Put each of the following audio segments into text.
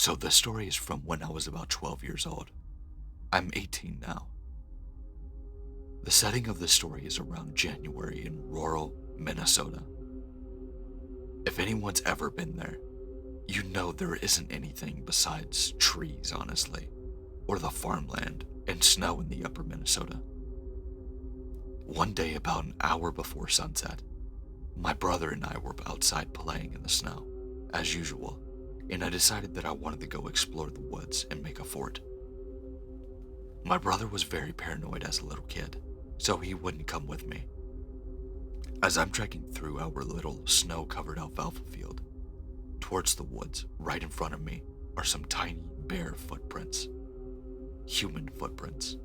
So this story is from when I was about 12 years old. I'm 18 now. The setting of the story is around January in rural Minnesota. If anyone's ever been there, you know there isn't anything besides trees, honestly, or the farmland and snow in the upper Minnesota. One day, about an hour before sunset, my brother and I were outside playing in the snow, as usual, and I decided that I wanted to go explore the woods and make a fort. My brother was very paranoid as a little kid, so he wouldn't come with me. As I'm trekking through our little snow-covered alfalfa field, towards the woods, right in front of me, are some tiny bare footprints. Human footprints.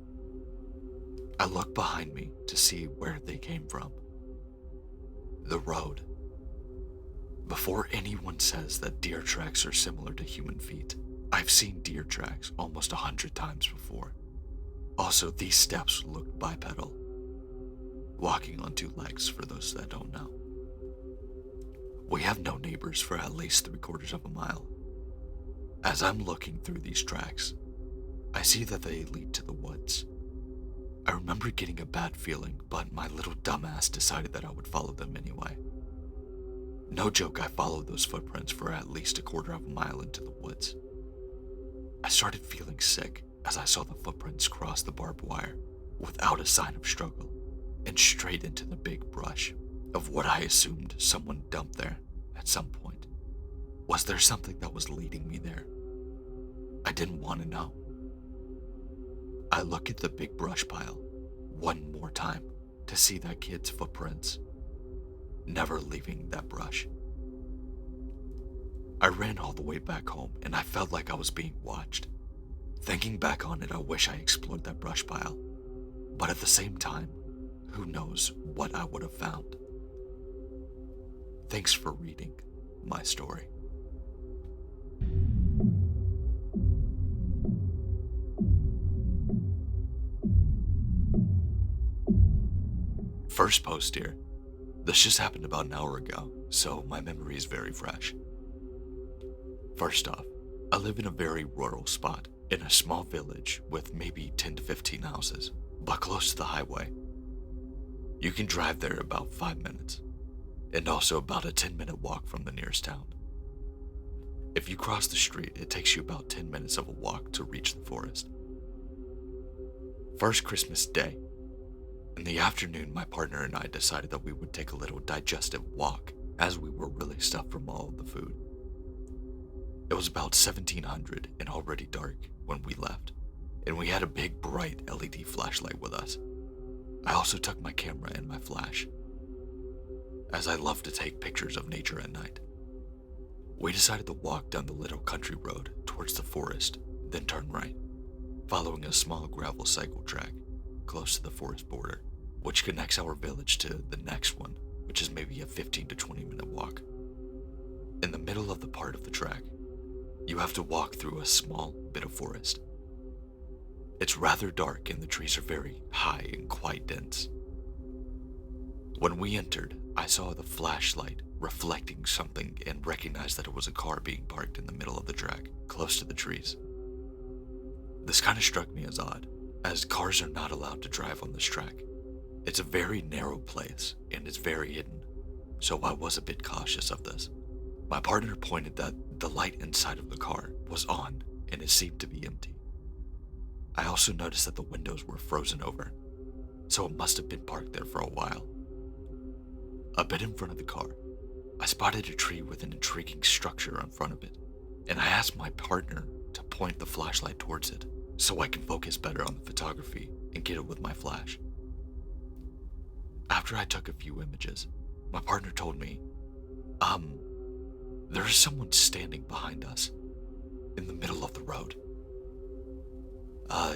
I look behind me to see where they came from. The road. Before anyone says that deer tracks are similar to human feet, I've seen deer tracks almost 100 times before. Also, these steps look bipedal. Walking on two legs, for those that don't know. We have no neighbors for at least 3/4 of a mile. As I'm looking through these tracks, I see that they lead to the woods. I remember getting a bad feeling, but my little dumbass decided that I would follow them anyway. No joke, I followed those footprints for at least 1/4 of a mile into the woods. I started feeling sick as I saw the footprints cross the barbed wire without a sign of struggle and straight into the big brush of what I assumed someone dumped there at some point. Was there something that was leading me there? I didn't want to know. I look at the big brush pile one more time to see that kid's footprints, never leaving that brush. I ran all the way back home and I felt like I was being watched. Thinking back on it, I wish I explored that brush pile, but at the same time, who knows what I would have found. Thanks for reading my story. First post here. This just happened about an hour ago, so my memory is very fresh. First off, I live in a very rural spot, in a small village with maybe 10 to 15 houses, but close to the highway. You can drive there about 5 minutes, and also about a 10-minute walk from the nearest town. If you cross the street, it takes you about 10 minutes of a walk to reach the forest. First Christmas Day, in the afternoon, my partner and I decided that we would take a little digestive walk as we were really stuffed from all of the food. It was about 1700 and already dark when we left, and we had a big bright LED flashlight with us. I also took my camera and my flash, as I love to take pictures of nature at night. We decided to walk down the little country road towards the forest, then turn right, following a small gravel cycle track close to the forest border, which connects our village to the next one, which is maybe a 15 to 20-minute walk. In the middle of the part of the track, you have to walk through a small bit of forest. It's rather dark and the trees are very high and quite dense. When we entered, I saw the flashlight reflecting something and recognized that it was a car being parked in the middle of the track, close to the trees. This kind of struck me as odd, as cars are not allowed to drive on this track. It's a very narrow place and it's very hidden, so I was a bit cautious of this. My partner pointed that the light inside of the car was on and it seemed to be empty. I also noticed that the windows were frozen over, so it must have been parked there for a while. A bit in front of the car, I spotted a tree with an intriguing structure in front of it, and I asked my partner to point the flashlight towards it so I can focus better on the photography and get it with my flash. After I took a few images, my partner told me, there is someone standing behind us in the middle of the road.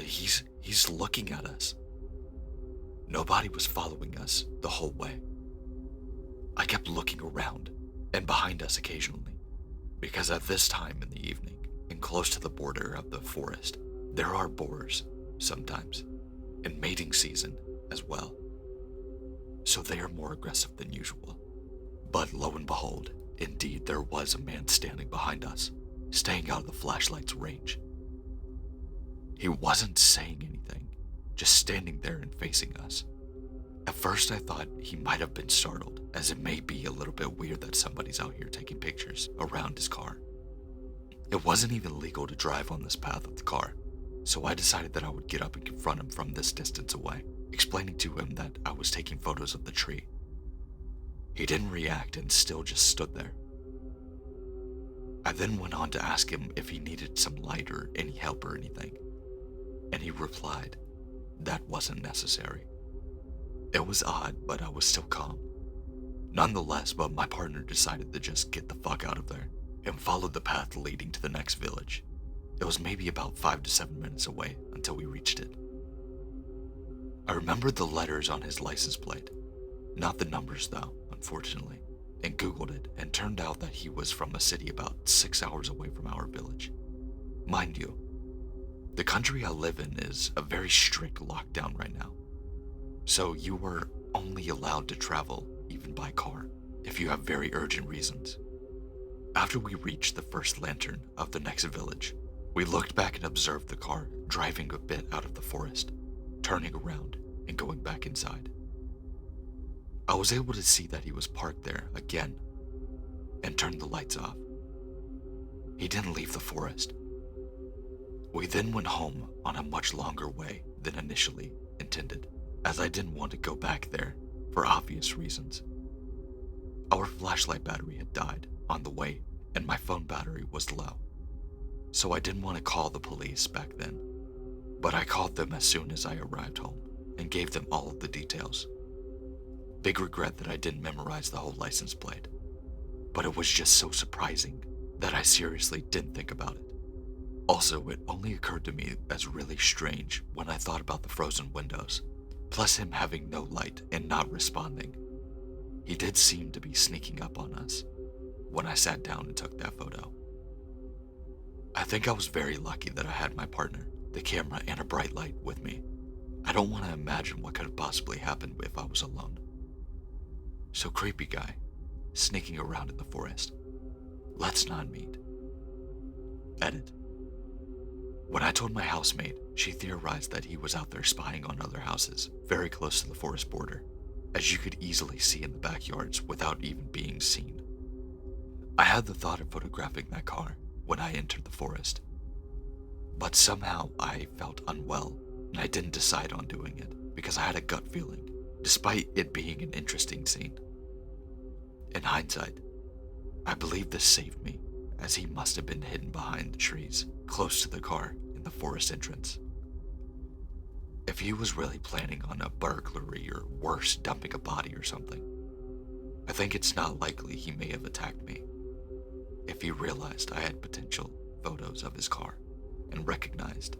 He's looking at us. Nobody was following us the whole way. I kept looking around and behind us occasionally, because at this time in the evening and close to the border of the forest, there are boars sometimes, and mating season as well. So they are more aggressive than usual. But lo and behold, indeed there was a man standing behind us. staying out of the flashlight's range. He wasn't saying anything, just standing there and facing us. At first I thought he might have been startled, as it may be a little bit weird that somebody's out here taking pictures around his car. It wasn't even legal to drive on this path of the car, so I decided that I would get up and confront him from this distance away, explaining to him that I was taking photos of the tree. He didn't react and still just stood there. I then went on to ask him if he needed some light or any help or anything, and he replied that wasn't necessary. It was odd, but I was still calm. Nonetheless, but my partner decided to just get the fuck out of there and followed the path leading to the next village. It was maybe about 5 to 7 minutes away until we reached it. I remembered the letters on his license plate, not the numbers though, unfortunately, and Googled it, and turned out that he was from a city about 6 hours away from our village. Mind you, the country I live in is a very strict lockdown right now, so you were only allowed to travel, even by car, if you have very urgent reasons. After we reached the first lantern of the next village, we looked back and observed the car driving a bit out of the forest, turning around and going back inside. I was able to see that he was parked there again and turned the lights off. He didn't leave the forest. We then went home on a much longer way than initially intended, as I didn't want to go back there for obvious reasons. Our flashlight battery had died on the way, and my phone battery was low, so I didn't want to call the police back then, but I called them as soon as I arrived home and gave them all of the details. Big regret that I didn't memorize the whole license plate, but it was just so surprising that I seriously didn't think about it. Also, it only occurred to me as really strange when I thought about the frozen windows, plus him having no light and not responding. He did seem to be sneaking up on us when I sat down and took that photo. I think I was very lucky that I had my partner, the camera, and a bright light with me. I don't want to imagine what could have possibly happened if I was alone. So creepy guy, sneaking around in the forest. Let's not meet. Edit. When I told my housemate, she theorized that he was out there spying on other houses, very close to the forest border, as you could easily see in the backyards without even being seen. I had the thought of photographing that car when I entered the forest, but somehow I felt unwell and I didn't decide on doing it because I had a gut feeling, despite it being an interesting scene. In hindsight, I believe this saved me, as he must have been hidden behind the trees close to the car in the forest entrance. If he was really planning on a burglary or worse, dumping a body or something, I think it's not likely he may have attacked me if he realized I had potential photos of his car and recognized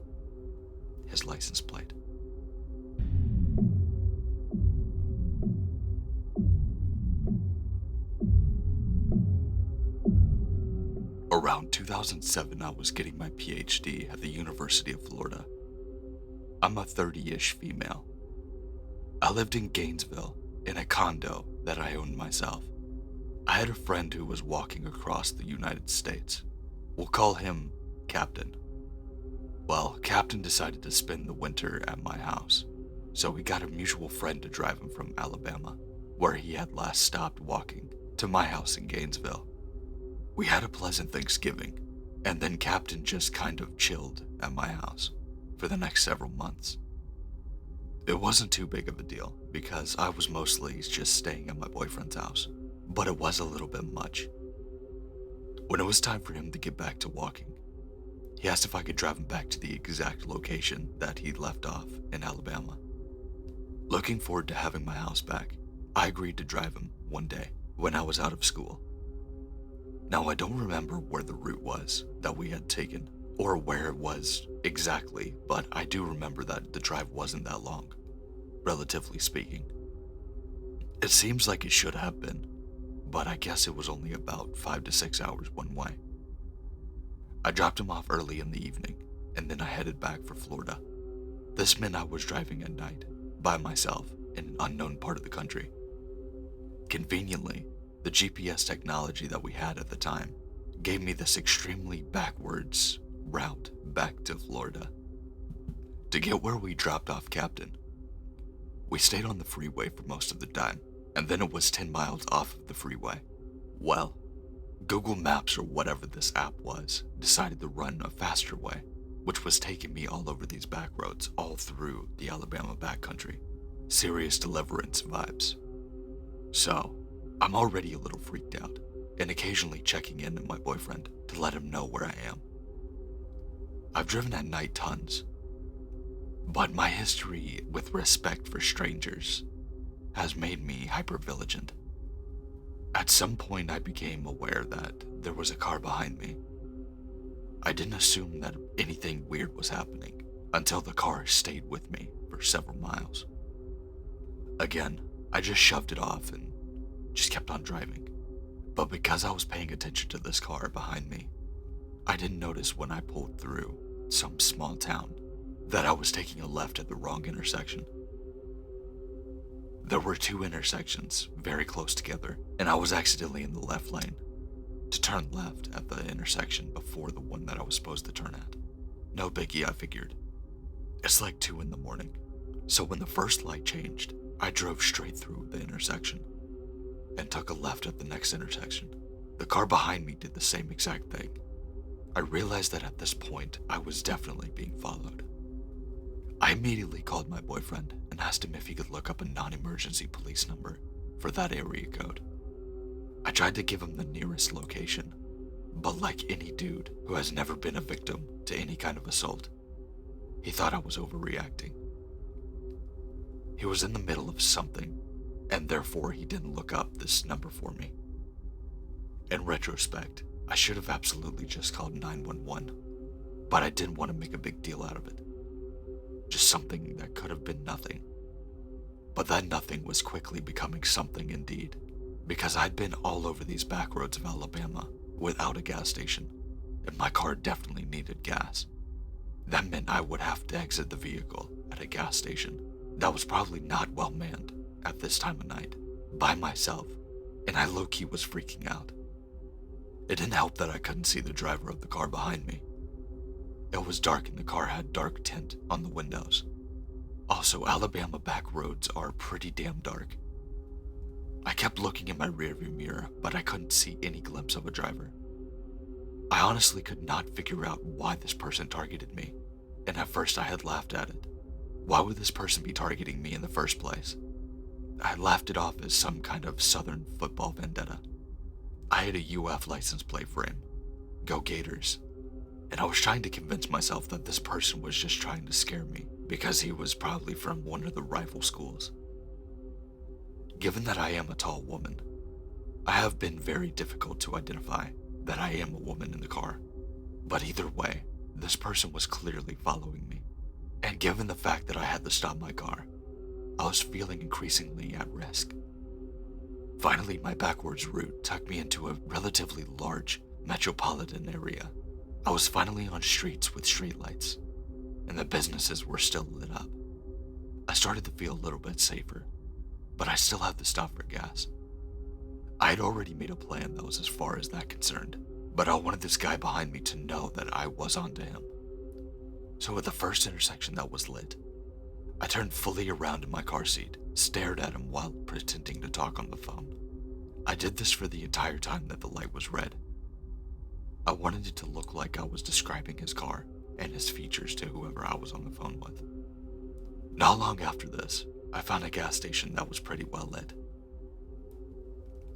his license plate. Around 2007, I was getting my PhD at the University of Florida. I'm a 30-ish female. I lived in Gainesville in a condo that I owned myself. I had a friend who was walking across the United States. We'll call him Captain. Well, Captain decided to spend the winter at my house, so we got a mutual friend to drive him from Alabama, where he had last stopped walking, to my house in Gainesville. We had a pleasant Thanksgiving, and then Captain just kind of chilled at my house for the next several months. It wasn't too big of a deal because I was mostly just staying at my boyfriend's house, but it was a little bit much. When it was time for him to get back to walking, he asked if I could drive him back to the exact location that he left off in Alabama. Looking forward to having my house back, I agreed to drive him one day when I was out of school. Now, I don't remember where the route was that we had taken or where it was exactly, but I do remember that the drive wasn't that long, relatively speaking. It seems like it should have been, but I guess it was only about 5 to 6 hours one way. I dropped him off early in the evening, and then I headed back for Florida. This meant I was driving at night, by myself, in an unknown part of the country. Conveniently, the GPS technology that we had at the time gave me this extremely backwards route back to Florida. To get where we dropped off Captain, we stayed on the freeway for most of the time, and then it was 10 miles off of the freeway. Well, Google Maps or whatever this app was decided to run a faster way, which was taking me all over these back roads all through the Alabama backcountry. Serious Deliverance vibes. So, I'm already a little freaked out, and occasionally checking in on my boyfriend to let him know where I am. I've driven at night tons, but my history with respect for strangers has made me hypervigilant. At some point, I became aware that there was a car behind me. I didn't assume that anything weird was happening until the car stayed with me for several miles. Again, I just shoved it off and just kept on driving. But because I was paying attention to this car behind me, I didn't notice when I pulled through some small town that I was taking a left at the wrong intersection. There were two intersections very close together, and I was accidentally in the left lane to turn left at the intersection before the one that I was supposed to turn at. No biggie, I figured. It's like 2 in the morning, so when the first light changed, I drove straight through the intersection and took a left at the next intersection. The car behind me did the same exact thing. I realized that at this point, I was definitely being followed. I immediately called my boyfriend and asked him if he could look up a non-emergency police number for that area code. I tried to give him the nearest location, but like any dude who has never been a victim to any kind of assault, he thought I was overreacting. He was in the middle of something, and therefore he didn't look up this number for me. In retrospect, I should have absolutely just called 911, but I didn't want to make a big deal out of it. Just something that could have been nothing. But that nothing was quickly becoming something indeed, because I'd been all over these back roads of Alabama without a gas station, and my car definitely needed gas. That meant I would have to exit the vehicle at a gas station that was probably not well manned at this time of night, by myself, and I low-key was freaking out. It didn't help that I couldn't see the driver of the car behind me. It was dark and the car had dark tint on the windows. Also, Alabama back roads are pretty damn dark. I kept looking in my rearview mirror, but I couldn't see any glimpse of a driver. I honestly could not figure out why this person targeted me, and at first I had laughed at it. Why would this person be targeting me in the first place? I had laughed it off as some kind of Southern football vendetta. I had a UF license plate for him. Go Gators. And I was trying to convince myself that this person was just trying to scare me because he was probably from one of the rival schools. Given that I am a tall woman, I have been very difficult to identify that I am a woman in the car. But either way, this person was clearly following me. And given the fact that I had to stop my car, I was feeling increasingly at risk. Finally, my backwards route took me into a relatively large metropolitan area. I was finally on streets with streetlights, and the businesses were still lit up. I started to feel a little bit safer, but I still had to stop for gas. I had already made a plan that was as far as that concerned, but I wanted this guy behind me to know that I was onto him. So at the first intersection that was lit, I turned fully around in my car seat, stared at him while pretending to talk on the phone. I did this for the entire time that the light was red. I wanted it to look like I was describing his car and his features to whoever I was on the phone with. Not long after this, I found a gas station that was pretty well lit.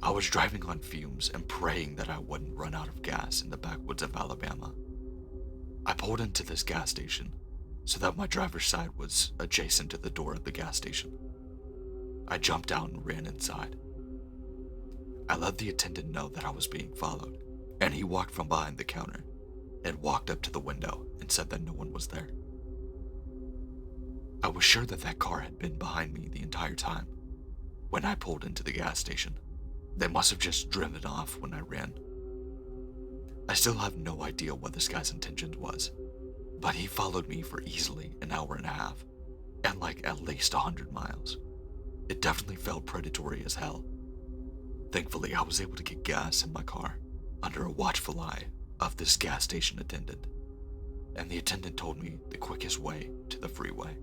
I was driving on fumes and praying that I wouldn't run out of gas in the backwoods of Alabama. I pulled into this gas station so that my driver's side was adjacent to the door of the gas station. I jumped out and ran inside. I let the attendant know that I was being followed, and he walked from behind the counter and walked up to the window and said that no one was there. I was sure that that car had been behind me the entire time. When I pulled into the gas station, they must have just driven off when I ran. I still have no idea what this guy's intentions was, but he followed me for easily an hour and a half, and like at least 100 miles. It definitely felt predatory as hell. Thankfully, I was able to get gas in my car, under a watchful eye of this gas station attendant, and the attendant told me the quickest way to the freeway.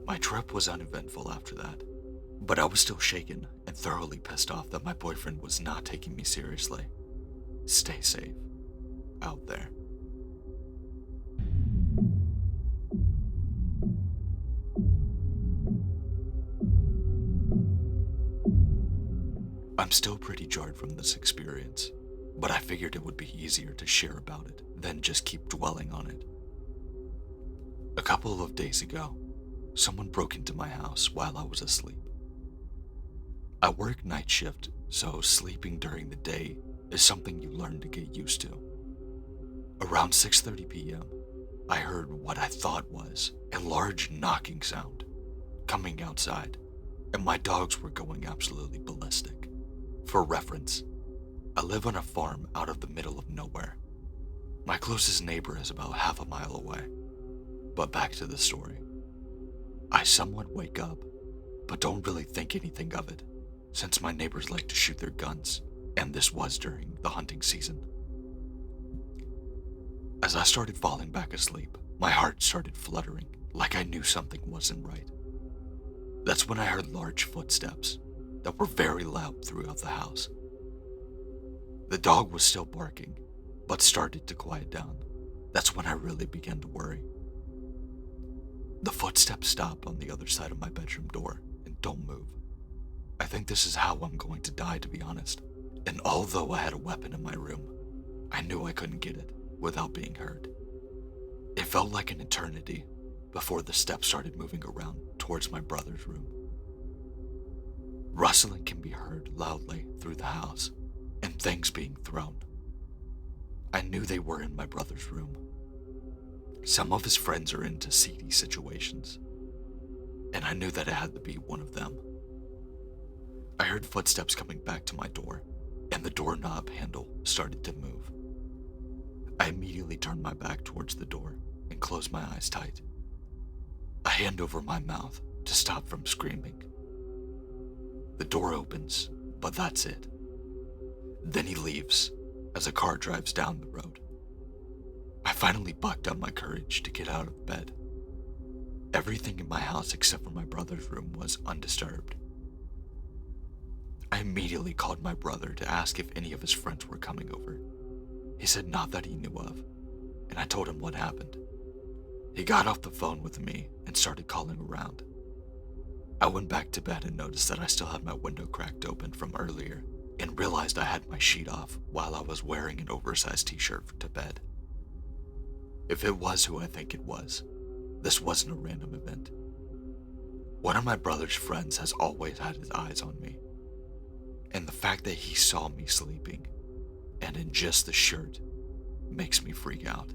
My trip was uneventful after that, but I was still shaken and thoroughly pissed off that my boyfriend was not taking me seriously. Stay safe out there. I'm still pretty jarred from this experience, but I figured it would be easier to share about it than just keep dwelling on it. A couple of days ago, someone broke into my house while I was asleep. I work night shift, so sleeping during the day is something you learn to get used to. Around 6:30 p.m., I heard what I thought was a large knocking sound coming outside, and my dogs were going absolutely ballistic. For reference, I live on a farm out of the middle of nowhere. My closest neighbor is about half a mile away. But back to the story. I somewhat wake up, but don't really think anything of it, since my neighbors like to shoot their guns, and this was during the hunting season. As I started falling back asleep, my heart started fluttering, like I knew something wasn't right. That's when I heard large footsteps that were very loud throughout the house. The dog was still barking, but started to quiet down. That's when I really began to worry. The footsteps stop on the other side of my bedroom door and don't move. I think this is how I'm going to die, to be honest. And although I had a weapon in my room, I knew I couldn't get it without being heard. It felt like an eternity before the steps started moving around towards my brother's room. Rustling can be heard loudly through the house, and things being thrown. I knew they were in my brother's room. Some of his friends are into seedy situations, and I knew that it had to be one of them. I heard footsteps coming back to my door, and the doorknob handle started to move. I immediately turned my back towards the door and closed my eyes tight, a hand over my mouth to stop from screaming. The door opens, but that's it. Then he leaves as a car drives down the road. I finally bucked up my courage to get out of bed. Everything in my house except for my brother's room was undisturbed. I immediately called my brother to ask if any of his friends were coming over. He said not that he knew of, and I told him what happened. He got off the phone with me and started calling around. I went back to bed and noticed that I still had my window cracked open from earlier, and realized I had my sheet off while I was wearing an oversized t-shirt to bed. If it was who I think it was, this wasn't a random event. One of my brother's friends has always had his eyes on me, and the fact that he saw me sleeping, and in just the shirt, makes me freak out.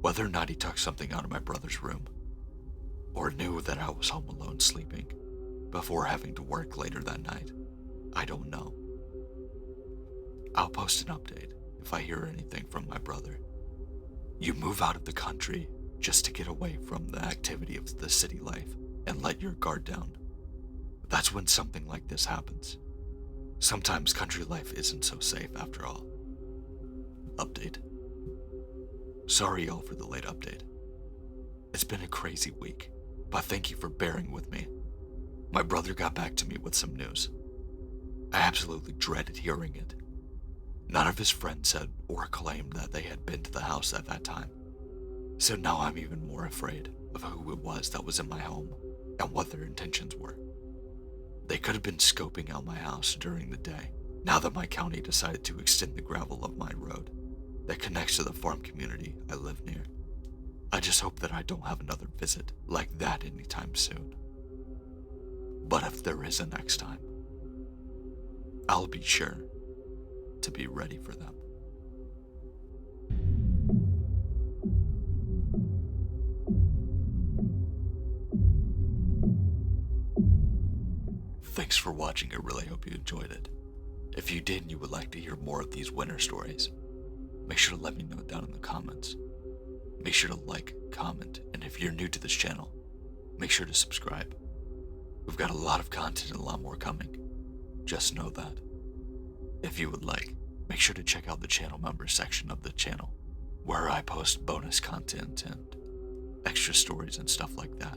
Whether or not he took something out of my brother's room, or knew that I was home alone sleeping before having to work later that night, I don't know. I'll post an update if I hear anything from my brother. You move out of the country just to get away from the activity of the city life and let your guard down. That's when something like this happens. Sometimes country life isn't so safe after all. Update. Sorry y'all for the late update. It's been a crazy week, but thank you for bearing with me. My brother got back to me with some news. I absolutely dreaded hearing it. None of his friends said or claimed that they had been to the house at that time. So now I'm even more afraid of who it was that was in my home and what their intentions were. They could have been scoping out my house during the day, now that my county decided to extend the gravel of my road that connects to the farm community I live near. I just hope that I don't have another visit like that anytime soon. But if there is a next time, I'll be sure to be ready for them. Thanks for watching. I really hope you enjoyed it. If you did and you would like to hear more of these winter stories, make sure to let me know down in the comments. Make sure to like, comment, and if you're new to this channel, make sure to subscribe. We've got a lot of content and a lot more coming. Just know that. If you would like, make sure to check out the channel members section of the channel, where I post bonus content and extra stories and stuff like that.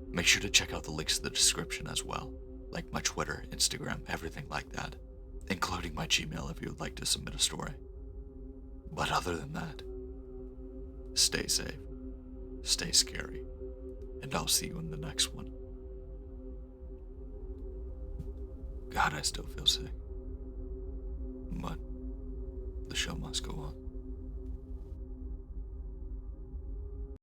Make sure to check out the links in the description as well, like my Twitter, Instagram, everything like that, including my Gmail if you would like to submit a story. But other than that, stay safe, stay scary, and I'll see you in the next one. God, I still feel sick. But the show must go on.